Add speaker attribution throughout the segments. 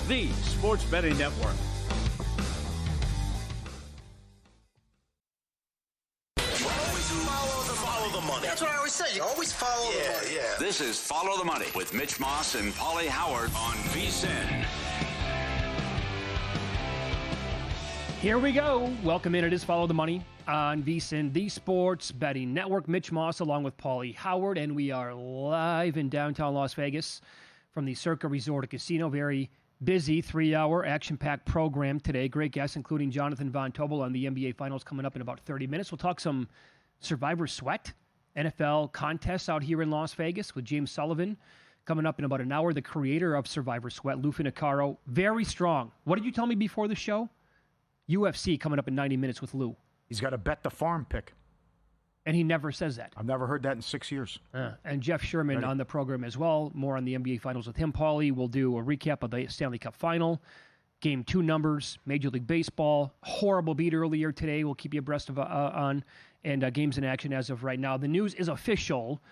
Speaker 1: the Sports Betting Network.
Speaker 2: Follow the money. That's what I always say. You always follow the money. Yeah.
Speaker 3: This is Follow the Money with Mitch Moss and Paulie Howard on VSiN.
Speaker 4: Here we go. Welcome in. It is Follow the Money on VSiN, the Sports Betting Network. Mitch Moss along with Paulie Howard, and we are live in downtown Las Vegas from the Circa Resort and Casino. Very busy 3-hour action-packed program today. Great guests, including Jonathan Von Tobel on the NBA Finals coming up in about 30 minutes. We'll talk some Survivor Sweat, NFL contests out here in Las Vegas with James Sullivan coming up in about an hour. The creator of Survivor Sweat, Lou Finocchiaro, very strong. What did you tell me before the show? UFC coming up in 90 minutes with Lou.
Speaker 5: He's got to bet the farm pick.
Speaker 4: And he never says that.
Speaker 5: I've never heard that in 6 years.
Speaker 4: And Jeff Sherman on the program as well. More on the NBA Finals with him. Paulie will do a recap of the Stanley Cup Final. Game 2 numbers, Major League Baseball. Horrible beat earlier today. We'll keep you abreast of on. And games in action as of right now. The news is official.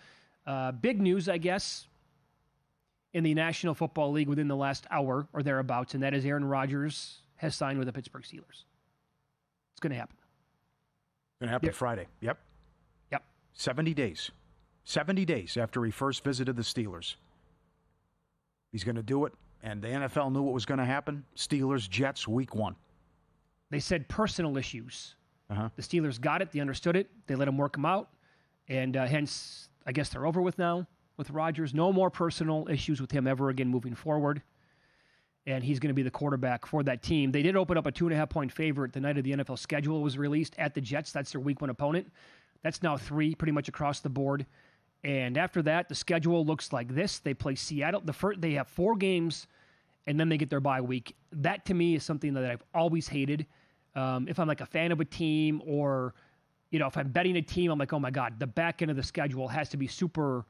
Speaker 4: Big news, I guess, in the National Football League within the last hour or thereabouts. And that is Aaron Rodgers has signed with the Pittsburgh Steelers. It's going to happen.
Speaker 5: It's going to happen Friday. Yep. 70 days. 70 days after he first visited the Steelers. He's going to do it, and the NFL knew what was going to happen. Steelers, Jets, week 1.
Speaker 4: They said personal issues. The Steelers got it. They understood it. They let him work them out, and hence, I guess they're over with now with Rodgers. No more personal issues with him ever again moving forward, and he's going to be the quarterback for that team. They did open up a 2.5-point favorite the night of the NFL schedule was released at the Jets. That's their week 1 opponent. That's now 3 pretty much across the board. And after that, the schedule looks like this. They play Seattle. They have 4 games, and then they get their bye week. That, to me, is something that I've always hated. If I'm like a fan of a team or, if I'm betting a team, I'm like, oh, my God, the back end of the schedule has to be super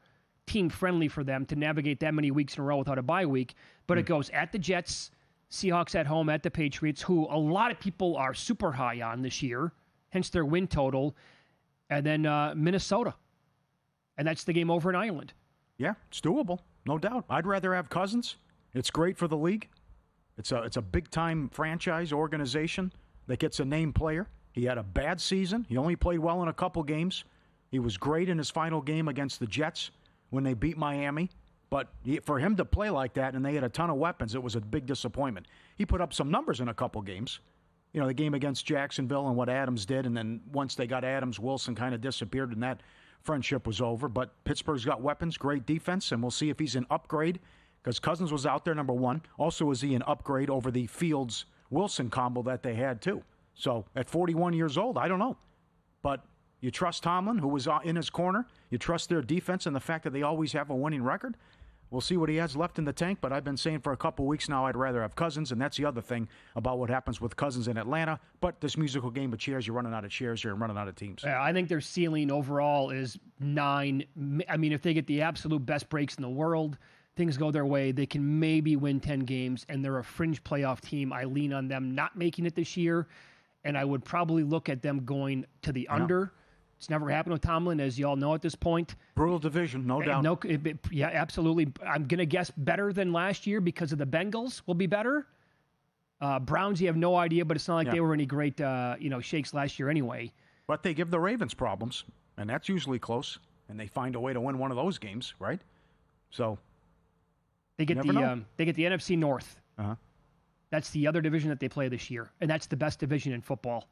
Speaker 4: team-friendly for them to navigate that many weeks in a row without a bye week. But it goes at the Jets, Seahawks at home, at the Patriots, who a lot of people are super high on this year, hence their win total. And then Minnesota. And that's the game over in Ireland.
Speaker 5: Yeah, it's doable, no doubt. I'd rather have Cousins. It's great for the league. It's a big-time franchise organization that gets a name player. He had a bad season. He only played well in a couple games. He was great in his final game against the Jets when they beat Miami. But for him to play like that, and they had a ton of weapons, it was a big disappointment. He put up some numbers in a couple games. The game against Jacksonville and what Adams did, and then once they got Adams, Wilson kind of disappeared, and that friendship was over. But Pittsburgh's got weapons, great defense, and we'll see if he's an upgrade, because Cousins was out there, number 1. Also, is he an upgrade over the Fields-Wilson combo that they had, too? So, at 41 years old, I don't know. But you trust Tomlin, who was in his corner. You trust their defense and the fact that they always have a winning record. We'll see what he has left in the tank, but I've been saying for a couple weeks now I'd rather have Cousins, and that's the other thing about what happens with Cousins in Atlanta. But this musical game of chairs, you're running out of chairs here and running out of teams.
Speaker 4: Yeah, I think their ceiling overall is 9. I mean, if they get the absolute best breaks in the world, things go their way, they can maybe win 10 games, and they're a fringe playoff team. I lean on them not making it this year, and I would probably look at them going to the under. It's never happened with Tomlin, as you all know at this point.
Speaker 5: Brutal division, no doubt.
Speaker 4: Yeah, absolutely. I'm going to guess better than last year because of the Bengals will be better. Browns, you have no idea, but it's not like they were any great shakes last year anyway.
Speaker 5: But they give the Ravens problems, and that's usually close, and they find a way to win one of those games, right? So
Speaker 4: they get the NFC North.
Speaker 5: Uh-huh.
Speaker 4: That's the other division that they play this year, and that's the best division in football.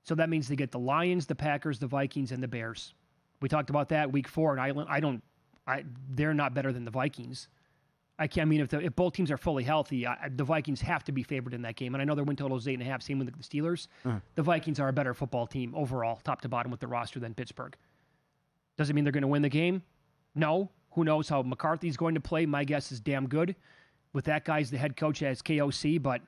Speaker 4: So that means they get the Lions, the Packers, the Vikings, and the Bears. We talked about that week 4 in Ireland. They're not better than the Vikings. If both teams are fully healthy, the Vikings have to be favored in that game. And I know their win total is 8.5, same with the Steelers. The Vikings are a better football team overall, top to bottom with the roster than Pittsburgh. Does it mean they're going to win the game? No. Who knows how McCarthy's going to play? My guess is damn good. With that guy as the head coach as KOC, but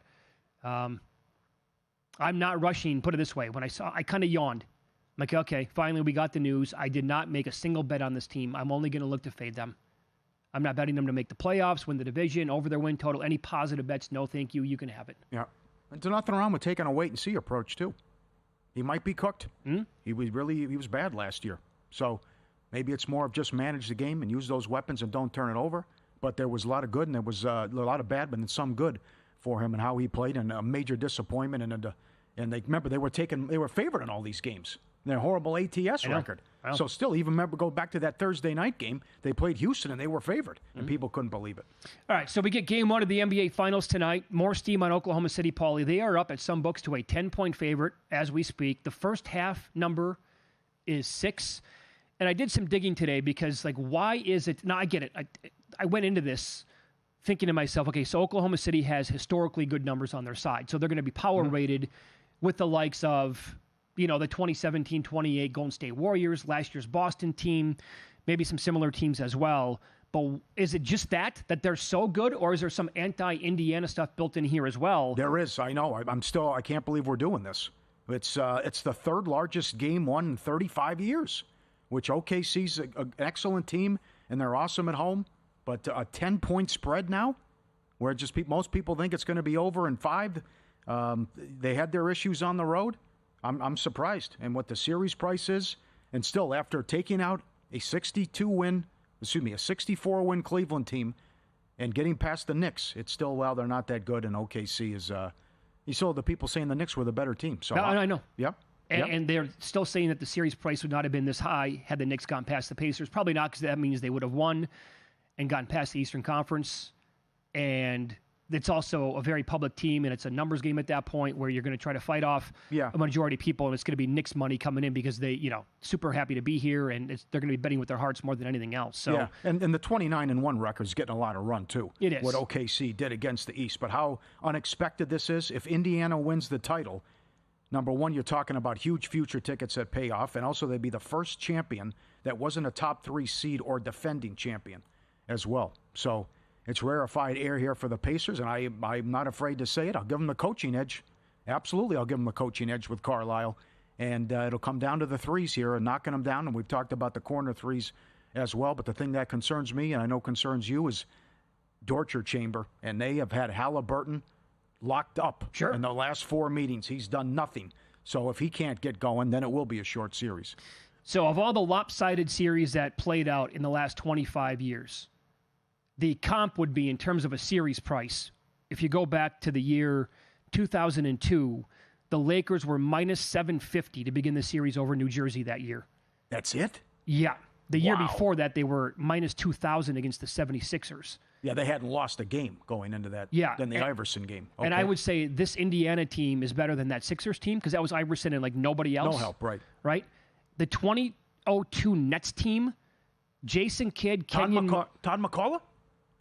Speaker 4: I'm not rushing. Put it this way. When I kind of yawned. I'm like, okay, finally we got the news. I did not make a single bet on this team. I'm only going to look to fade them. I'm not betting them to make the playoffs, win the division, over their win total. Any positive bets, no thank you. You can have it.
Speaker 5: Yeah. And there's nothing wrong with taking a wait-and-see approach, too. He might be cooked. He was bad last year. So maybe it's more of just manage the game and use those weapons and don't turn it over. But there was a lot of good and there was a lot of bad, but then some good for him and how he played, and a major disappointment. And they remember they were favored in all these games. Their horrible ATS record. So still, even go back to that Thursday night game. They played Houston, and they were favored, and people couldn't believe it.
Speaker 4: All right, so we get game 1 of the NBA Finals tonight. More steam on Oklahoma City, Paulie. They are up at some books to a 10-point favorite as we speak. The first half number is 6. And I did some digging today because, why is it? Now, I get it. I went into this thinking to myself, okay, so Oklahoma City has historically good numbers on their side. So they're going to be power rated with the likes of, the 2017-28 Golden State Warriors, last year's Boston team, maybe some similar teams as well. But is it just that they're so good, or is there some anti-Indiana stuff built in here as well?
Speaker 5: There is. I know. I can't believe we're doing this. It's the third largest game won in 35 years, which OKC's an excellent team, and they're awesome at home. But a 10-point spread now, where most people think it's going to be over in 5. They had their issues on the road. I'm surprised. And what the series price is, and still after taking out a 64-win Cleveland team and getting past the Knicks, it's still, they're not that good, and OKC is, you saw the people saying the Knicks were the better team. So
Speaker 4: I know.
Speaker 5: Yep.
Speaker 4: And they're still saying that the series price would not have been this high had the Knicks gone past the Pacers. Probably not, because that means they would have won and gotten past the Eastern Conference. And it's also a very public team, and it's a numbers game at that point where you're going to try to fight off a majority of people, and it's going to be Knicks money coming in because they, super happy to be here, and they're going to be betting with their hearts more than anything else. So,
Speaker 5: yeah, and the 29-1 record is getting a lot of run, too.
Speaker 4: It is.
Speaker 5: What OKC did against the East. But how unexpected this is. If Indiana wins the title, number one, you're talking about huge future tickets that pay off, and also they'd be the first champion that wasn't a top 3 seed or defending champion as well. So it's rarefied air here for the Pacers, and I'm not afraid to say it. I'll give them the coaching edge. Absolutely, I'll give them the coaching edge with Carlisle. And it'll come down to the threes here and knocking them down. And we've talked about the corner threes as well. But the thing that concerns me, and I know concerns you, is Dorcher Chamber. And they have had Halliburton locked up in the last 4 meetings. He's done nothing. So if he can't get going, then it will be a short series.
Speaker 4: So of all the lopsided series that played out in the last 25 years, the comp would be, in terms of a series price, if you go back to the year 2002, the Lakers were minus 750 to begin the series over New Jersey that year.
Speaker 5: That's it?
Speaker 4: Yeah. The year before that, they were minus 2,000 against the 76ers.
Speaker 5: Yeah, they hadn't lost a game going into that than the Iverson game. Okay.
Speaker 4: And I would say this Indiana team is better than that Sixers team because that was Iverson and nobody else.
Speaker 5: No help, right.
Speaker 4: Right? The 2002 Nets team, Jason Kidd, Kenyon...
Speaker 5: Todd McCullough?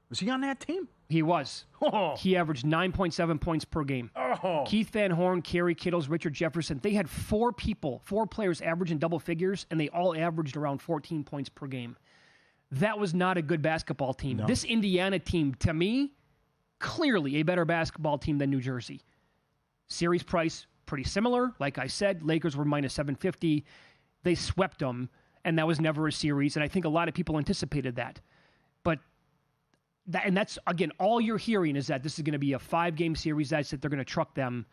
Speaker 5: Was he on that team?
Speaker 4: He was.
Speaker 5: Oh.
Speaker 4: He averaged 9.7 points per game.
Speaker 5: Oh.
Speaker 4: Keith Van Horn, Kerry Kittles, Richard Jefferson. They had 4 players averaging double figures, and they all averaged around 14 points per game. That was not a good basketball team.
Speaker 5: No.
Speaker 4: This Indiana team, to me, clearly a better basketball team than New Jersey. Series price, pretty similar. Like I said, Lakers were minus 750. They swept them, and that was never a series, and I think a lot of people anticipated that. But that's, again, all you're hearing is that this is going to be a 5-game series. That's that they're going to truck them.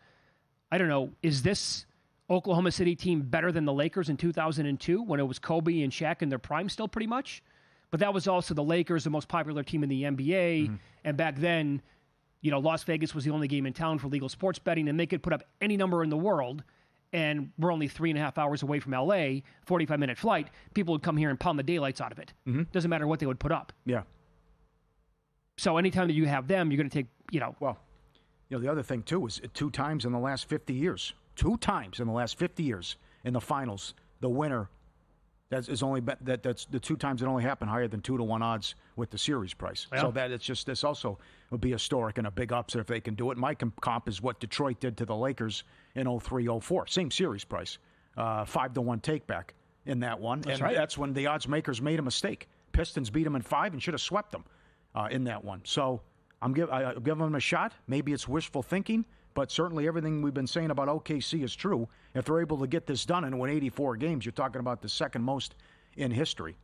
Speaker 4: I don't know. Is this Oklahoma City team better than the Lakers in 2002 when it was Kobe and Shaq in their prime still pretty much? But that was also the Lakers, the most popular team in the NBA. Mm-hmm. And back then, Las Vegas was the only game in town for legal sports betting, and they could put up any number in the world. And we're only 3.5 hours away from L.A., 45-minute flight. People would come here and pound the daylights out of it. Mm-hmm. Doesn't matter what they would put up.
Speaker 5: Yeah.
Speaker 4: So anytime that you have them, you're going to take,
Speaker 5: Well, the other thing, too, is 2 times in the last 50 years. 2 times in the last 50 years in the finals, the winner, that's the 2 times it only happened higher than 2-1 odds with the series price. Yeah. So that it's just, this also would be historic and a big upset if they can do it. My comp is what Detroit did to the Lakers in 03-04. Same series price. 5-1 take back in that one.
Speaker 4: That's
Speaker 5: and
Speaker 4: right.
Speaker 5: That's when the odds makers made a mistake. Pistons beat them in 5 and should have swept them. In that one. So I'll give them a shot. Maybe it's wishful thinking, but certainly everything we've been saying about OKC is true. If they're able to get this done and win 84 games, you're talking about the second most in history.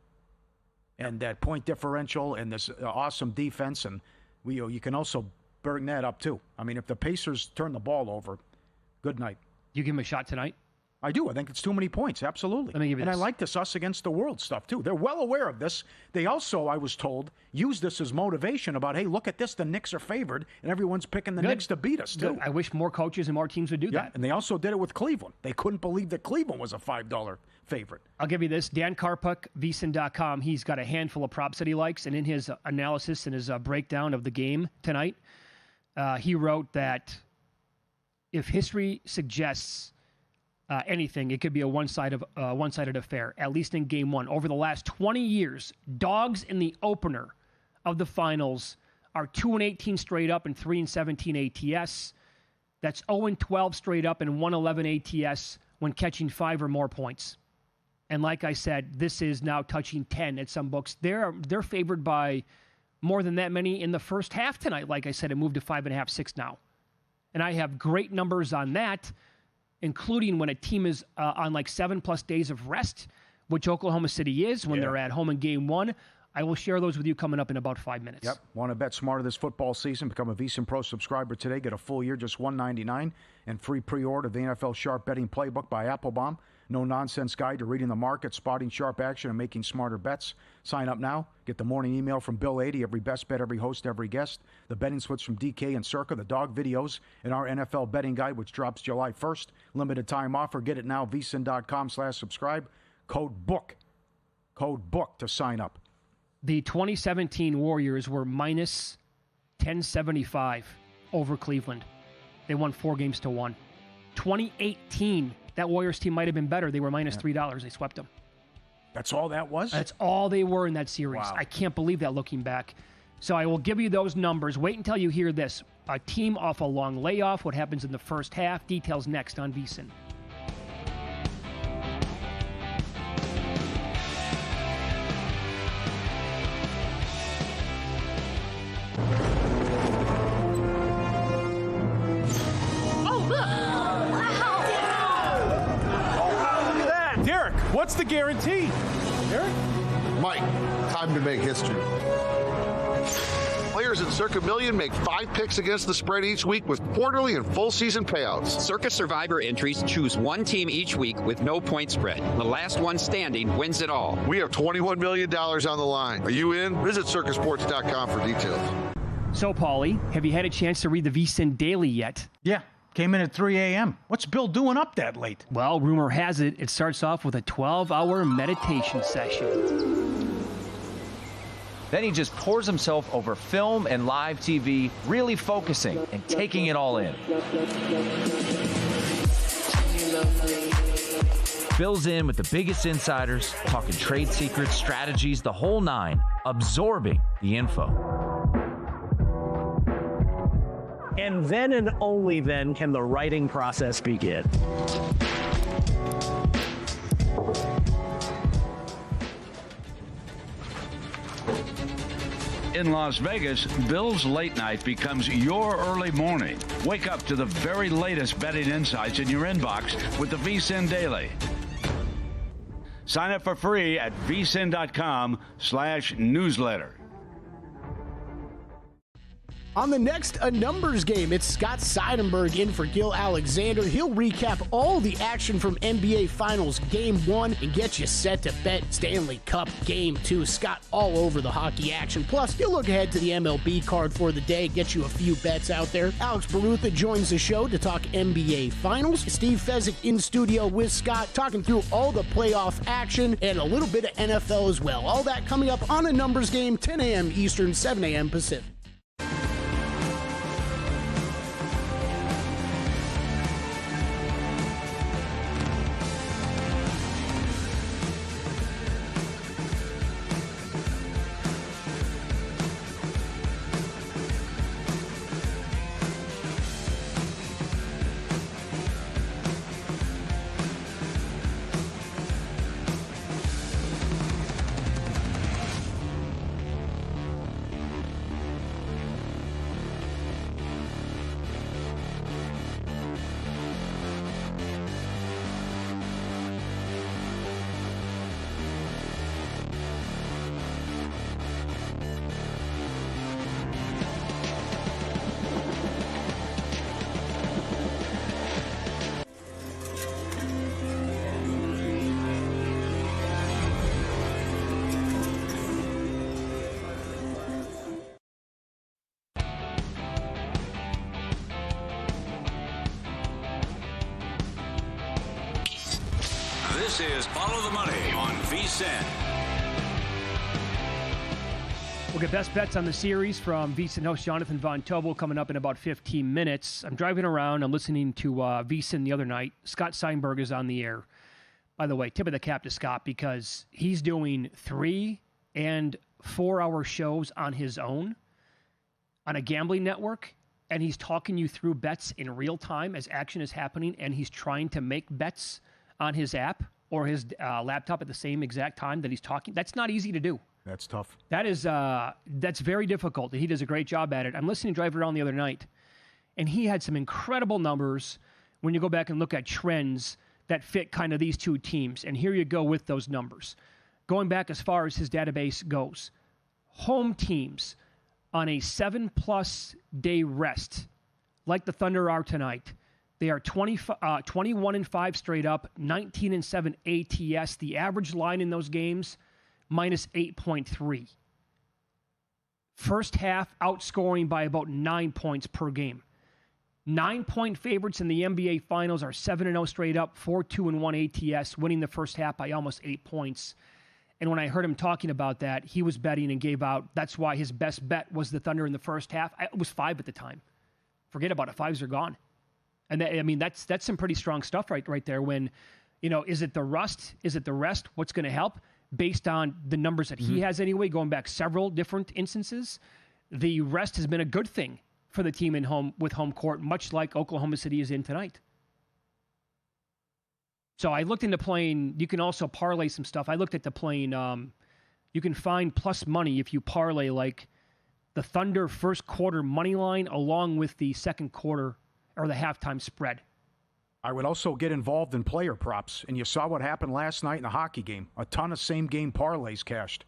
Speaker 5: And that point differential and this awesome defense, and you can also bring that up too. I mean, if the Pacers turn the ball over, good night.
Speaker 4: You give them a shot tonight?
Speaker 5: I do. I think it's too many points. Absolutely.
Speaker 4: Let me give you
Speaker 5: and
Speaker 4: this.
Speaker 5: I like this us against the world stuff, too. They're well aware of this. They also, I was told, use this as motivation about, hey, look at this. The Knicks are favored, and everyone's picking the Knicks to beat us, too.
Speaker 4: Good. I wish more coaches and more teams would do that.
Speaker 5: And they also did it with Cleveland. They couldn't believe that Cleveland was a $5 favorite.
Speaker 4: I'll give you this. Dan Karpuk, VSiN.com, he's got a handful of props that he likes, and in his analysis and his breakdown of the game tonight, he wrote that if history suggests anything, it could be a one-sided affair, at least in Game 1. Over the last 20 years, dogs in the opener of the finals are 2-18 straight up and 3-17 ATS. That's 0-12 straight up and 1-11 ATS when catching 5 or more points. And like I said, this is now touching 10 at some books. They're favored by more than that many in the first half tonight. Like I said, it moved to 5.5, 6 now. And I have great numbers on that, including when a team is on like 7+ days of rest, which Oklahoma City is when they're at home in Game 1. I will share those with you coming up in about 5 minutes.
Speaker 5: Yep. Want to bet smarter this football season? Become a VSiN Pro subscriber today. Get a full year, just $1.99, and free pre-order of the NFL Sharp Betting Playbook by Applebaum. No-nonsense guide to reading the market, spotting sharp action, and making smarter bets. Sign up now. Get the morning email from Bill 80, every best bet, every host, every guest. The betting splits from DK and Circa, the dog videos, and our NFL betting guide, which drops July 1st. Limited time offer. Get it now, vsin.com/subscribe. Code BOOK. Code BOOK to sign up.
Speaker 4: The 2017 Warriors were minus 1075 over Cleveland. They won 4-1. 2018, that Warriors team might have been better. They were minus $3. They swept them.
Speaker 5: That's all that was?
Speaker 4: That's all they were in that series.
Speaker 5: Wow.
Speaker 4: I can't believe that looking back. So I will give you those numbers. Wait until you hear this. A team off a long layoff, what happens in the first half. Details next on VSiN.
Speaker 1: Derek, what's the guarantee? Derek?
Speaker 6: Mike, time to make history. Players in Circa Million make 5 picks against the spread each week with quarterly and full season payouts.
Speaker 7: Circa Survivor entries choose one team each week with no point spread. The last one standing wins it all.
Speaker 6: We have $21 million on the line. Are you in? Visit circasports.com for details.
Speaker 4: So, Paulie, have you had a chance to read the VSiN Daily yet?
Speaker 5: Yeah. Came in at 3 a.m. What's Bill doing up that late?
Speaker 4: Well, rumor has it, it starts off with a 12-hour meditation session.
Speaker 8: Then he just pours himself over film and live TV, really focusing and taking it all in. Bill's in with the biggest insiders, talking trade secrets, strategies, the whole nine, absorbing the info.
Speaker 9: And then and only then can the writing process begin.
Speaker 1: In Las Vegas, Bill's late night becomes your early morning. Wake up to the very latest betting insights in your inbox with the VSiN Daily. Sign up for free at vsin.com/newsletter.
Speaker 10: On the next A Numbers Game, it's Scott Seidenberg in for Gil Alexander. He'll recap all the action from NBA Finals Game 1 and get you set to bet Stanley Cup Game 2. Scott all over the hockey action. Plus, he'll look ahead to the MLB card for the day, get you a few bets out there. Alex Barutha joins the show to talk NBA Finals. Steve Fezzik in studio with Scott, talking through all the playoff action and a little bit of NFL as well. All that coming up on A Numbers Game, 10 a.m. Eastern, 7 a.m. Pacific.
Speaker 3: This is Follow the Money on VSiN.
Speaker 4: We'll get best bets on the series from VSiN host Jonathan Von Tobel coming up in about 15 minutes. I'm driving around. I'm listening to VSiN the other night. Scott Seinberg is on the air. By the way, tip of the cap to Scott because he's doing 3 and 4 hour shows on his own on a gambling network, and he's talking you through bets in real time as action is happening, and he's trying to make bets on his app or his laptop at the same exact time that he's talking. That's not easy to do.
Speaker 5: That's tough.
Speaker 4: That is that's very difficult, and he does a great job at it. I'm listening to Drive Around the other night, and he had some incredible numbers when you go back and look at trends that fit kind of these two teams. And here you go with those numbers. Going back as far as his database goes, home teams on a 7+ day rest, like the Thunder are tonight, they are 21-5 straight up, 19-7 ATS. The average line in those games, minus 8.3. First half outscoring by about 9 points per game. 9-point favorites in the NBA Finals are 7-0 straight up, 4-2-1 ATS, winning the first half by almost 8 points. And when I heard him talking about that, he was betting and gave out. That's why his best bet was the Thunder in the first half. It was 5 at the time. Forget about it. 5s are gone. And that's some pretty strong stuff right there. When, is it the rust? Is it the rest? What's going to help? Based on the numbers that he has anyway, going back several different instances, the rest has been a good thing for the team with home court, much like Oklahoma City is in tonight. So I looked into playing. You can also parlay some stuff. I looked at the playing. You can find plus money if you parlay like the Thunder first quarter money line along with the second quarter or the halftime spread.
Speaker 5: I would also get involved in player props, and you saw what happened last night in the hockey game. A ton of same-game parlays cashed.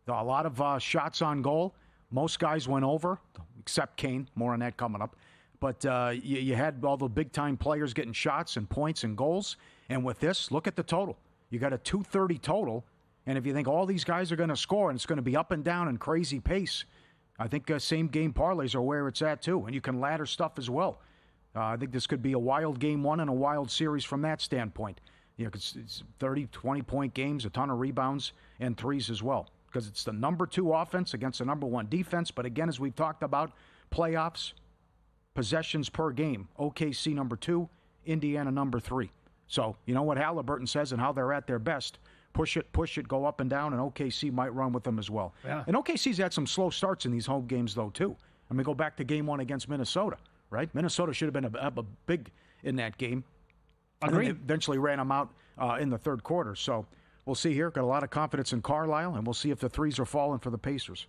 Speaker 5: A lot of shots on goal. Most guys went over, except Kane. More on that coming up. But you had all the big-time players getting shots and points and goals. And with this, look at the total. You got a 230 total, and if you think all these guys are going to score and it's going to be up and down and crazy pace, I think same-game parlays are where it's at, too. And you can ladder stuff as well. I think this could be a wild game one and a wild series from that standpoint. It's 30, 20-point games, a ton of rebounds, and threes as well. Because it's the number 2 offense against the number 1 defense. But again, as we've talked about, playoffs, possessions per game. OKC number 2, Indiana number 3. So you know what Halliburton says and how they're at their best. Push it, go up and down, and OKC might run with them as well.
Speaker 4: Yeah.
Speaker 5: And OKC's had some slow starts in these home games, though, too. I mean, go back to game 1 against Minnesota. Right? Minnesota should have been a big in that game.
Speaker 4: Agreed.
Speaker 5: And they eventually ran them out in the third quarter. So we'll see here. Got a lot of confidence in Carlisle, and we'll see if the threes are falling for the Pacers.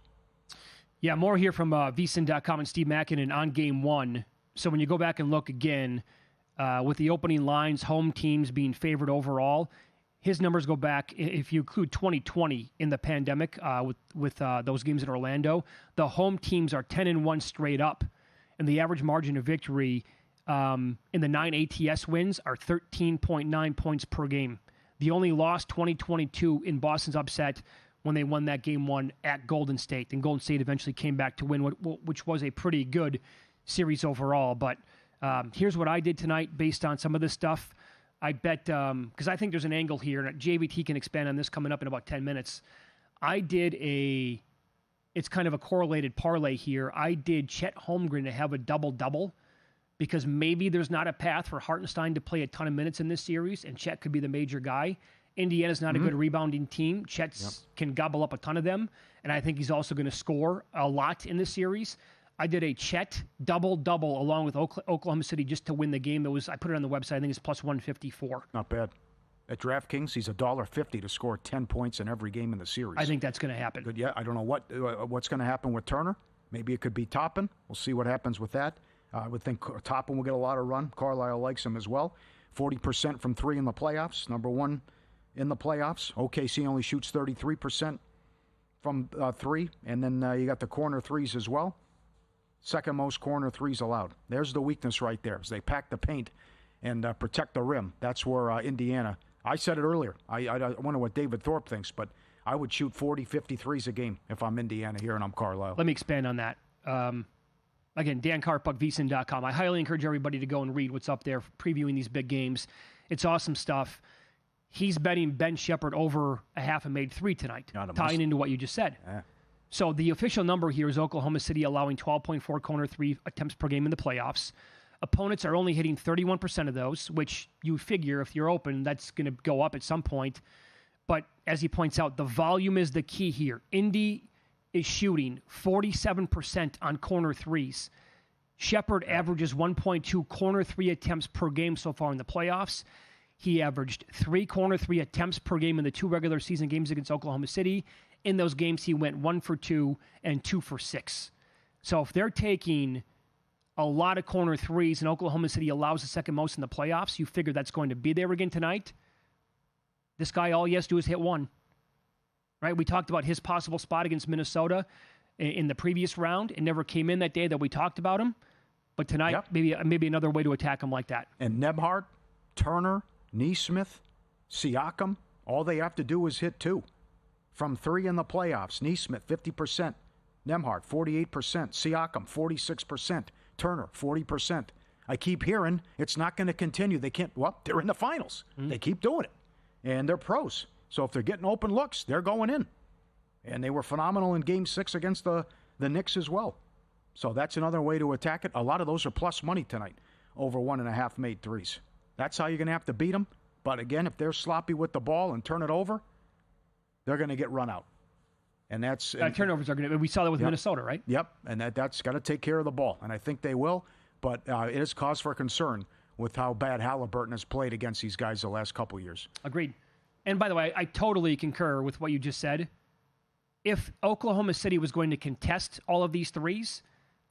Speaker 4: Yeah, more here from VSiN.com and Steve Mackinnon on game 1. So when you go back and look again, with the opening lines, home teams being favored overall, his numbers go back, if you include 2020 in the pandemic with those games in Orlando, the home teams are 10-1 straight up. And the average margin of victory in the 9 ATS wins are 13.9 points per game. The only loss, 2022, in Boston's upset when they won that game 1 at Golden State. And Golden State eventually came back to win, which was a pretty good series overall. But here's what I did tonight based on some of this stuff. I bet, because I think there's an angle here, and JVT can expand on this coming up in about 10 minutes. I did it's kind of a correlated parlay here. I did Chet Holmgren to have a double-double because maybe there's not a path for Hartenstein to play a ton of minutes in this series, and Chet could be the major guy. Indiana's not a good rebounding team. Chet can gobble up a ton of them, and I think he's also going to score a lot in this series. I did a Chet double-double along with Oklahoma City just to win the game. I put it on the website. I think it's plus 154.
Speaker 5: Not bad. At DraftKings, he's $1.50 to score 10 points in every game in the series.
Speaker 4: I think that's going to happen.
Speaker 5: Good, yeah. I don't know what's going to happen with Turner. Maybe it could be Toppin. We'll see what happens with that. I would think Toppin will get a lot of run. Carlisle likes him as well. 40% from 3 in the playoffs. Number 1 in the playoffs. OKC only shoots 33% from 3. And then you got the corner threes as well. Second most corner threes allowed. There's the weakness right there. As they pack the paint and protect the rim. That's where Indiana... I said it earlier. I wonder what David Thorpe thinks, but I would shoot 40, 50 threes a game if I'm Indiana here and I'm Carlisle.
Speaker 4: Let me expand on that. Again, Dan Carpuck, VSiN.com. I highly encourage everybody to go and read what's up there, previewing these big games. It's awesome stuff. He's betting Ben Shepherd over a half a made 3 tonight, tying into what you just said.
Speaker 5: Yeah.
Speaker 4: So the official number here is Oklahoma City allowing 12.4 corner 3 attempts per game in the playoffs. Opponents are only hitting 31% of those, which you figure if you're open, that's going to go up at some point. But as he points out, the volume is the key here. Indy is shooting 47% on corner 3s. Shepherd averages 1.2 corner 3 attempts per game so far in the playoffs. He averaged 3 corner 3 attempts per game in the 2 regular season games against Oklahoma City. In those games, he went 1 for 2 and 2 for 6. So if they're taking a lot of corner 3s and Oklahoma City allows the second most in the playoffs, you figure that's going to be there again tonight. This guy, all he has to do is hit 1. Right? We talked about his possible spot against Minnesota in the previous round. It never came in that day that we talked about him. But tonight, maybe another way to attack him like that.
Speaker 5: And Nebhard, Turner, Neesmith, Siakam, all they have to do is hit 2. From 3 in the playoffs, Neesmith, 50%. Nembhard, 48%. Siakam, 46%. Turner, 40%. I keep hearing it's not going to continue. They can't, they're in the finals. They keep doing it. And they're pros. So if they're getting open looks, they're going in. And they were phenomenal in Game 6 against the Knicks as well. So that's another way to attack it. A lot of those are plus money tonight, over 1.5 made 3s. That's how you're going to have to beat them. But again, if they're sloppy with the ball and turn it over, they're going to get run out. And that's...
Speaker 4: turnovers are going to... We saw that with Minnesota, right?
Speaker 5: Yep, and that's got to take care of the ball. And I think they will, but it is cause for concern with how bad Halliburton has played against these guys the last couple years.
Speaker 4: Agreed. And by the way, I totally concur with what you just said. If Oklahoma City was going to contest all of these 3s,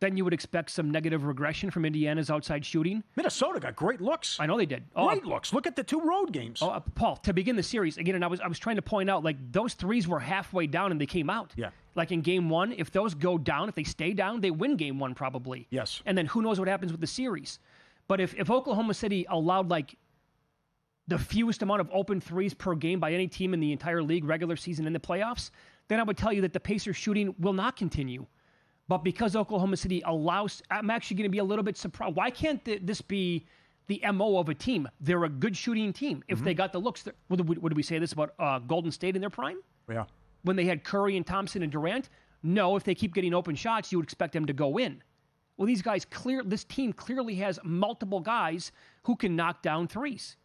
Speaker 4: then you would expect some negative regression from Indiana's outside shooting.
Speaker 5: Minnesota got great looks.
Speaker 4: I know they did.
Speaker 5: Great looks. Look at the 2 road games.
Speaker 4: Paul, to begin the series, again, and I was trying to point out, like, those 3s were halfway down and they came out.
Speaker 5: Yeah.
Speaker 4: Like in Game 1, if those go down, if they stay down, they win Game 1 probably.
Speaker 5: Yes.
Speaker 4: And then who knows what happens with the series. But if Oklahoma City allowed, like, the fewest amount of open 3s per game by any team in the entire league, regular season and the playoffs, then I would tell you that the Pacers shooting will not continue. But because Oklahoma City allows, I'm actually going to be a little bit surprised. Why can't this be the MO of a team? They're a good shooting team. If they got the looks, what did we say this about Golden State in their prime?
Speaker 5: Yeah.
Speaker 4: When they had Curry and Thompson and Durant? No, if they keep getting open shots, you would expect them to go in. Well, this team clearly has multiple guys who can knock down 3s.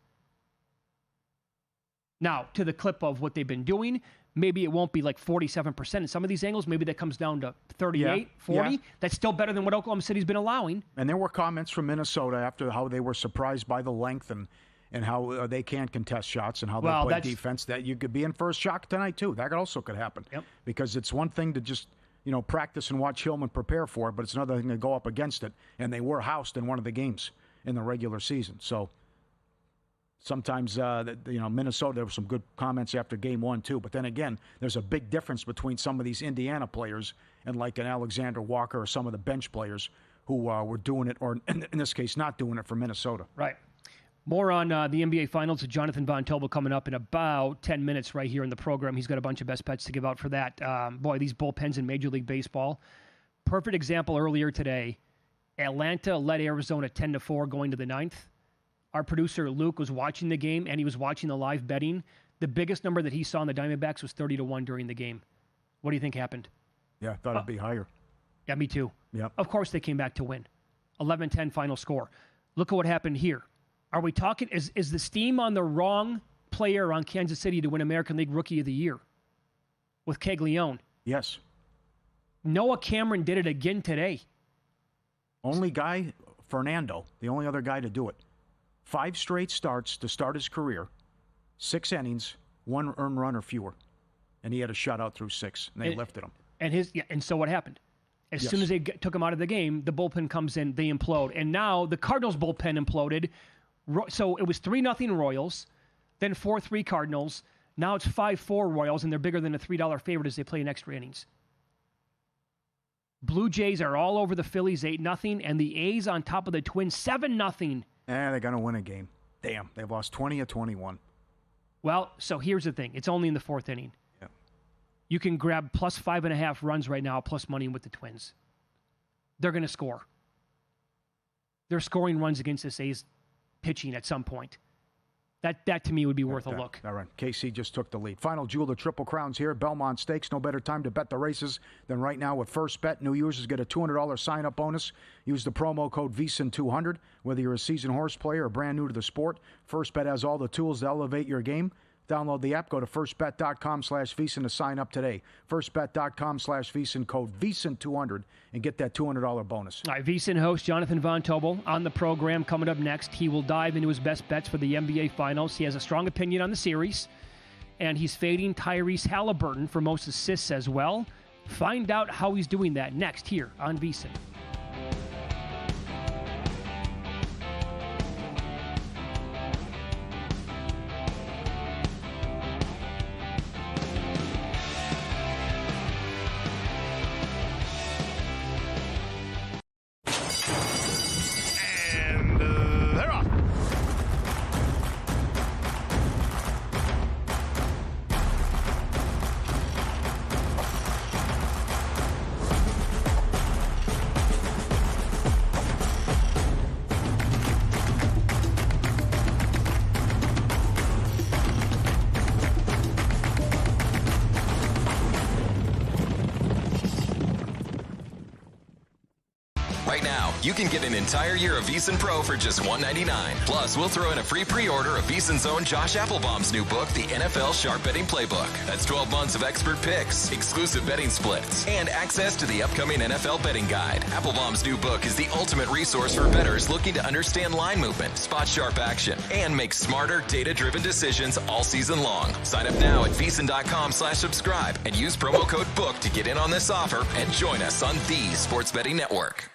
Speaker 4: Now, to the clip of what they've been doing, maybe it won't be like 47% in some of these angles. Maybe that comes down to 38, 40. Yeah. That's still better than what Oklahoma City's been allowing.
Speaker 5: And there were comments from Minnesota after how they were surprised by the length and how they can't contest shots and how they play defense, that you could be in first shot tonight too. That also could happen.
Speaker 4: Yep.
Speaker 5: Because it's one thing to just practice and watch Hillman prepare for it, but it's another thing to go up against it. And they were housed in one of the games in the regular season. So sometimes, Minnesota, there were some good comments after Game 1, too. But then again, there's a big difference between some of these Indiana players and like an Alexander Walker or some of the bench players who were doing it, or in this case, not doing it for Minnesota.
Speaker 4: Right. More on the NBA Finals with Jonathan Von Tobel coming up in about 10 minutes right here in the program. He's got a bunch of best bets to give out for that. These bullpens in Major League Baseball. Perfect example earlier today. Atlanta led Arizona 10-4 going to the 9th. Our producer, Luke, was watching the game, and he was watching the live betting. The biggest number that he saw in the Diamondbacks was 30-1 during the game. What do you think happened?
Speaker 5: Yeah, I thought it'd be higher.
Speaker 4: Yeah, me too.
Speaker 5: Yep.
Speaker 4: Of course they came back to win. 11-10 final score. Look at what happened here. Are we talking, is the steam on the wrong player on Kansas City to win American League Rookie of the Year with Caglione?
Speaker 5: Yes.
Speaker 4: Noah Cameron did it again today.
Speaker 5: Only guy, Fernando, the only other guy to do it. 5 straight starts to start his career, 6 innings, 1 earned run or fewer. And he had a shutout through 6, and they lifted him.
Speaker 4: And so what happened? As soon as they took him out of the game, the bullpen comes in, they implode. And now the Cardinals bullpen imploded. So it was 3-0 Royals, then 4-3 Cardinals. Now it's 5-4 Royals, and they're bigger than a $3 favorite as they play in extra innings. Blue Jays are all over the Phillies 8-0, and the A's on top of the Twins 7-0.
Speaker 5: They're going to win a game. Damn, they've lost 20 of 21.
Speaker 4: Well, so here's the thing. It's only in the 4th inning.
Speaker 5: Yeah.
Speaker 4: You can grab plus 5.5 runs right now, plus money with the Twins. They're going to score. They're scoring runs against this A's pitching at some point. That to me would be worth a look.
Speaker 5: All right. KC just took the lead. Final jewel, the Triple Crowns here. Belmont Stakes. No better time to bet the races than right now with First Bet. New users get a $200 sign-up bonus. Use the promo code VSiN200. Whether you're a seasoned horse player or brand new to the sport, First Bet has all the tools to elevate your game. Download the app. Go to firstbet.com/VSiN to sign up today. Firstbet.com/VSiN, code VSiN200, and get that $200 bonus.
Speaker 4: All right, VSiN host Jonathan Von Tobel on the program coming up next. He will dive into his best bets for the NBA Finals. He has a strong opinion on the series, and he's fading Tyrese Halliburton for most assists as well. Find out how he's doing that next here on VSiN.
Speaker 11: Right now, you can get an entire year of VSiN Pro for just $1.99. Plus, we'll throw in a free pre-order of VSiN's own Josh Applebaum's new book, The NFL Sharp Betting Playbook. That's 12 months of expert picks, exclusive betting splits, and access to the upcoming NFL betting guide. Applebaum's new book is the ultimate resource for bettors looking to understand line movement, spot sharp action, and make smarter, data-driven decisions all season long. Sign up now at VSiN.com/subscribe and use promo code BOOK to get in on this offer and join us on the Sports Betting Network.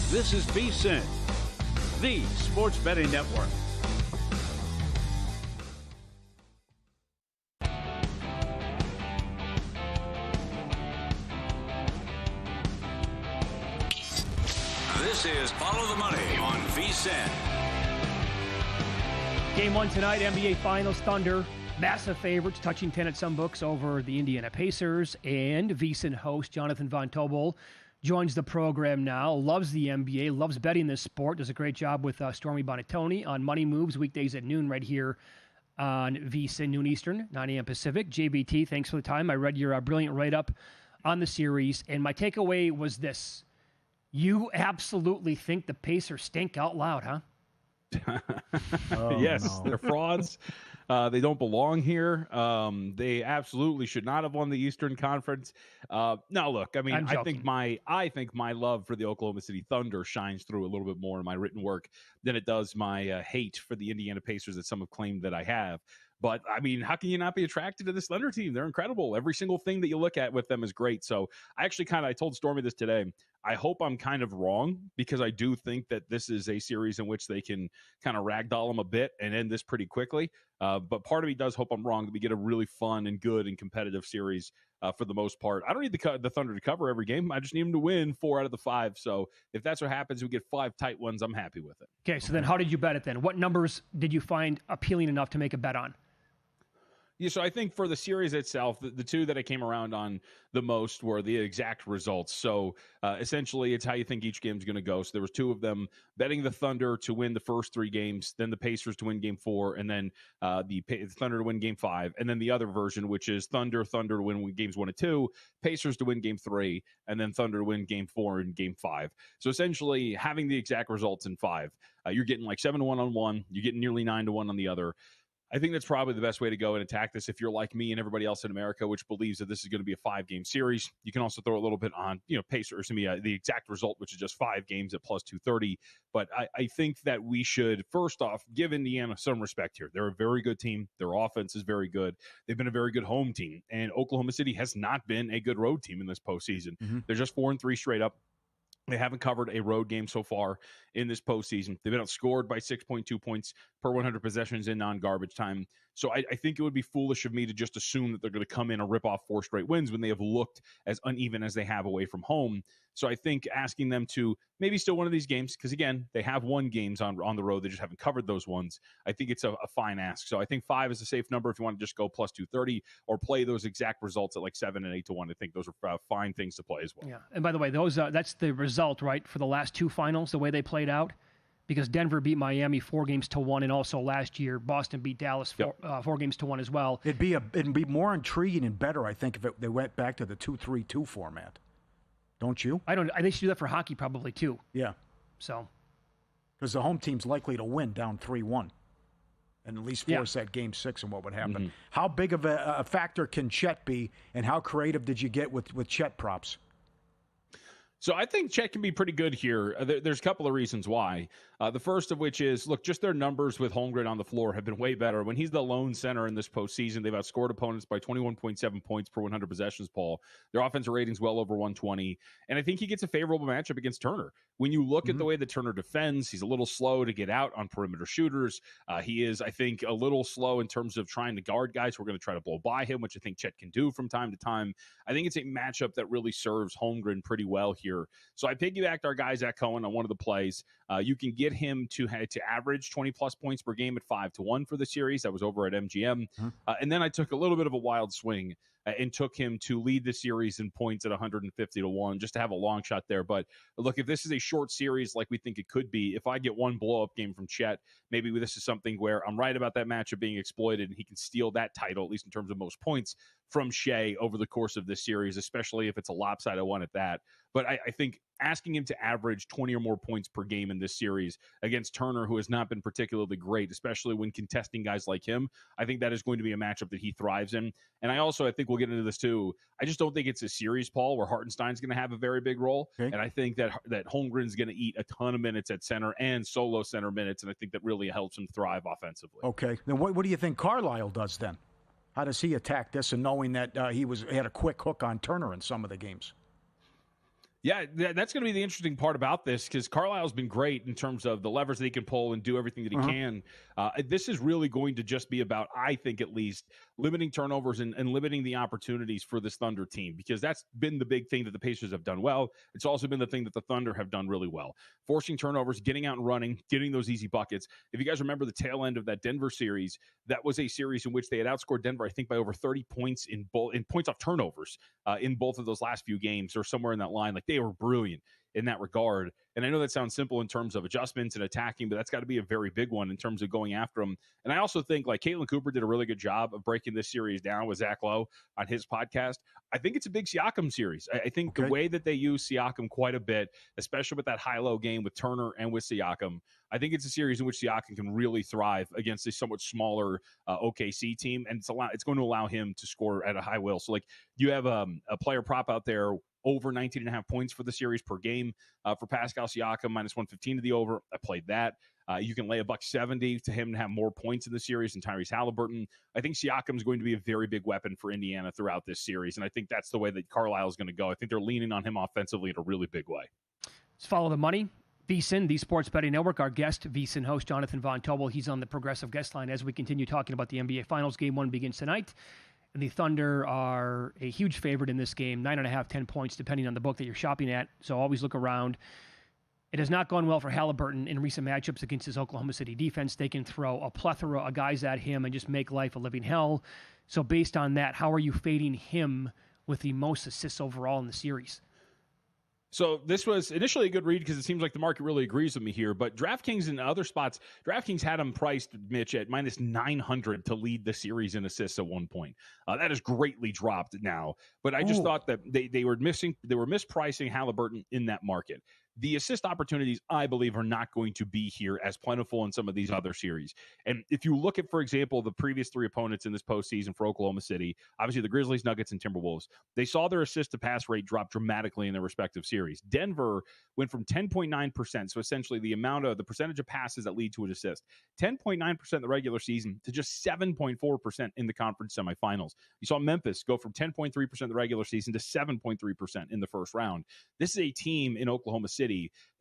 Speaker 1: This is VSiN, the Sports Betting Network.
Speaker 3: This is Follow the Money on VSiN.
Speaker 4: Game 1 tonight, NBA Finals. Thunder, massive favorites, touching 10 at some books over the Indiana Pacers. And VSiN host Jonathan Von Tobel joins the program now, loves the NBA, loves betting this sport, does a great job with Stormy Bonatoni on Money Moves, weekdays at noon right here on VSiN, noon Eastern, 9 a.m. Pacific. JBT, thanks for the time. I read your brilliant write-up on the series, and my takeaway was this. You absolutely think the Pacers stink out loud, huh?
Speaker 12: Yes,
Speaker 5: no.
Speaker 12: They're frauds. They don't belong here. They absolutely should not have won the Eastern Conference. No, look, I mean, I think my love for the Oklahoma City Thunder shines through a little bit more in my written work than it does my hate for the Indiana Pacers that some have claimed that I have. But, I mean, how can you not be attracted to this Thunder team? They're incredible. Every single thing that you look at with them is great. So I told Stormy this today. I hope I'm kind of wrong, because I do think that this is a series in which they can kind of ragdoll them a bit and end this pretty quickly. But part of me does hope I'm wrong, that we get a really fun and good and competitive series for the most part. I don't need the Thunder to cover every game. I just need them to win 4 out of the 5. So if that's what happens, we get 5 tight ones, I'm happy with it.
Speaker 4: Okay, so then how did you bet it then? What numbers did you find appealing enough to make a bet on?
Speaker 12: Yeah, so I think for the series itself, the two that I came around on the most were the exact results. So essentially, it's how you think each game's going to go. So there was 2 of them, betting the Thunder to win the first 3 games, then the Pacers to win Game 4, and then the Thunder to win Game 5, and then the other version, which is Thunder to win Games 1 and 2, Pacers to win Game 3, and then Thunder to win Game 4 and Game 5. So essentially, having the exact results in 5, you're getting like 7-1 on one, you're getting nearly 9-1 on the other. I think that's probably the best way to go and attack this if you're like me and everybody else in America, which believes that this is going to be a 5-game series. You can also throw a little bit on, Pacers, the exact result, which is just 5 games at plus 230. But I think that we should, first off, give Indiana some respect here. They're a very good team. Their offense is very good. They've been a very good home team. And Oklahoma City has not been a good road team in this postseason. Mm-hmm. They're just 4-3 straight up. They haven't covered a road game so far in this postseason. They've been outscored by 6.2 points per 100 possessions in non-garbage time. So I think it would be foolish of me to just assume that they're going to come in and rip off 4 straight wins when they have looked as uneven as they have away from home. So I think asking them to maybe still one of these games, because, again, they have won games on the road. They just haven't covered those ones. I think it's a fine ask. So I think 5 is a safe number if you want to just go plus 230 or play those exact results at like 7 and 8 to 1. I think those are fine things to play as well.
Speaker 4: Yeah. And by the way, those that's the result, right, for the last 2 finals, the way they played out. Because Denver beat Miami 4-1, and also last year Boston beat Dallas 4-1 as well.
Speaker 5: It'd be more intriguing and better, I think, if they went back to the 2-3-2 format. Don't you?
Speaker 4: I think they should do that for hockey probably too.
Speaker 5: Yeah.
Speaker 4: So.
Speaker 5: Because the home team's likely to win down 3-1, and at least force that Game 6 and what would happen. Mm-hmm. How big of a factor can Chet be, and how creative did you get with Chet props?
Speaker 12: So I think Chet can be pretty good here. There's a couple of reasons why. The first of which is, look, just their numbers with Holmgren on the floor have been way better. When he's the lone center in this postseason, they've outscored opponents by 21.7 points per 100 possessions, Paul. Their offensive rating's well over 120. And I think he gets a favorable matchup against Turner. When you look at the way that Turner defends, he's a little slow to get out on perimeter shooters. He is, I think, a little slow in terms of trying to guard guys who are going to try to blow by him, which I think Chet can do from time to time. I think it's a matchup that really serves Holmgren pretty well here. So I piggybacked our guy, Zach Cohen, on one of the plays. You can get him to average 20-plus points per game at 5-1 for the series. That was over at MGM. And then I took a little bit of a wild swing and took him to lead the series in points at 150-1, just to have a long shot there. But look, if this is a short series like we think it could be, if I get one blow-up game from Chet, maybe this is something where I'm right about that matchup being exploited, and he can steal that title, at least in terms of most points, from Shea over the course of this series, especially if it's a lopsided one at that. But I think asking him to average 20 or more points per game in this series against Turner, who has not been particularly great, especially when contesting guys like him, I think that is going to be a matchup that he thrives in. And I think we'll get into this too, I just don't think it's a series, Paul, where Hartenstein's going to have a very big role. Okay. And I think that Holmgren's going to eat a ton of minutes at center and solo center minutes, and I think that really helps him thrive offensively.
Speaker 5: Okay. Then what do you think Carlisle does then? How does he attack this, and knowing that he had a quick hook on Turner in some of the games?
Speaker 12: Yeah, that's going to be the interesting part about this, because Carlisle's been great in terms of the levers that he can pull and do everything that he can. This is really going to just be about, I think at least, limiting turnovers and limiting the opportunities for this Thunder team, because that's been the big thing that the Pacers have done well. It's also been the thing that the Thunder have done really well. Forcing turnovers, getting out and running, getting those easy buckets. If you guys remember the tail end of that Denver series, that was a series in which they had outscored Denver, I think, by over 30 points in points off turnovers in both of those last few games, or somewhere in that line. Like, they were brilliant in that regard. And I know that sounds simple in terms of adjustments and attacking, but that's got to be a very big one in terms of going after them. And I also think, like, Caitlin Cooper did a really good job of breaking this series down with Zach Lowe on his podcast. I think it's a big Siakam series. I think the way that they use Siakam quite a bit, especially with that high-low game with Turner and with Siakam, I think it's a series in which Siakam can really thrive against a somewhat smaller OKC team, and it's going to allow him to score at a high will. So, like, you have a player prop out there over 19.5 points for the series per game for Pascal Siakam, minus 115 to the over. I played that. You can lay $170 to him to have more points in the series than Tyrese Halliburton. I think Siakam is going to be a very big weapon for Indiana throughout this series, and I think that's the way that Carlisle is going to go. I think they're leaning on him offensively in a really big way.
Speaker 4: Let's follow the money. VSiN, the Sports Betting Network. Our guest, VSiN host Jonathan Von Tobel. He's on the Progressive guest line as we continue talking about the NBA Finals. Game 1 begins tonight. And the Thunder are a huge favorite in this game, 9.5, 10 points, depending on the book that you're shopping at. So always look around. It has not gone well for Halliburton in recent matchups against his Oklahoma City defense. They can throw a plethora of guys at him and just make life a living hell. So based on that, how are you fading him with the most assists overall in the series?
Speaker 12: So this was initially a good read because it seems like the market really agrees with me here. But DraftKings and other spots, DraftKings had him priced, Mitch, at minus 900 to lead the series in assists at one point. That has greatly dropped now. But I just thought that they were mispricing Halliburton in that market. The assist opportunities, I believe, are not going to be here as plentiful in some of these other series. And if you look at, for example, the previous three opponents in this postseason for Oklahoma City, obviously the Grizzlies, Nuggets, and Timberwolves, they saw their assist-to-pass rate drop dramatically in their respective series. Denver went from 10.9%, so essentially the percentage of passes that lead to an assist, 10.9% in the regular season to just 7.4% in the conference semifinals. You saw Memphis go from 10.3% in the regular season to 7.3% in the first round. This is a team in Oklahoma City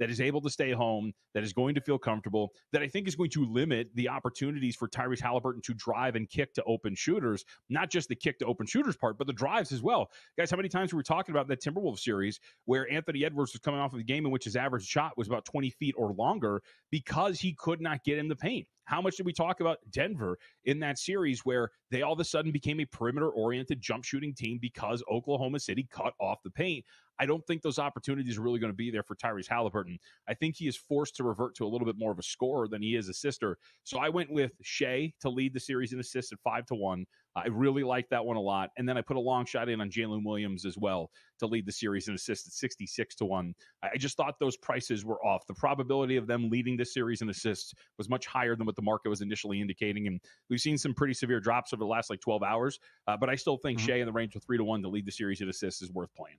Speaker 12: that is able to stay home, that is going to feel comfortable, that I think is going to limit the opportunities for Tyrese Halliburton to drive and kick to open shooters, not just the kick to open shooters part, but the drives as well. Guys, how many times were we talking about that Timberwolves series where Anthony Edwards was coming off of a game in which his average shot was about 20 feet or longer because he could not get in the paint? How much did we talk about Denver in that series where they all of a sudden became a perimeter-oriented jump shooting team because Oklahoma City cut off the paint? I don't think those opportunities are really going to be there for Tyrese Halliburton. I think he is forced to revert to a little bit more of a scorer than he is a assister. So I went with Shea to lead the series in assists at 5-1. I really like that one a lot. And then I put a long shot in on Jalen Williams as well to lead the series in assists at 66-1. I just thought those prices were off. The probability of them leading this series in assists was much higher than what the market was initially indicating. And we've seen some pretty severe drops over the last 12 hours. But I still think Shea in the range of 3-1 to lead the series in assists is worth playing.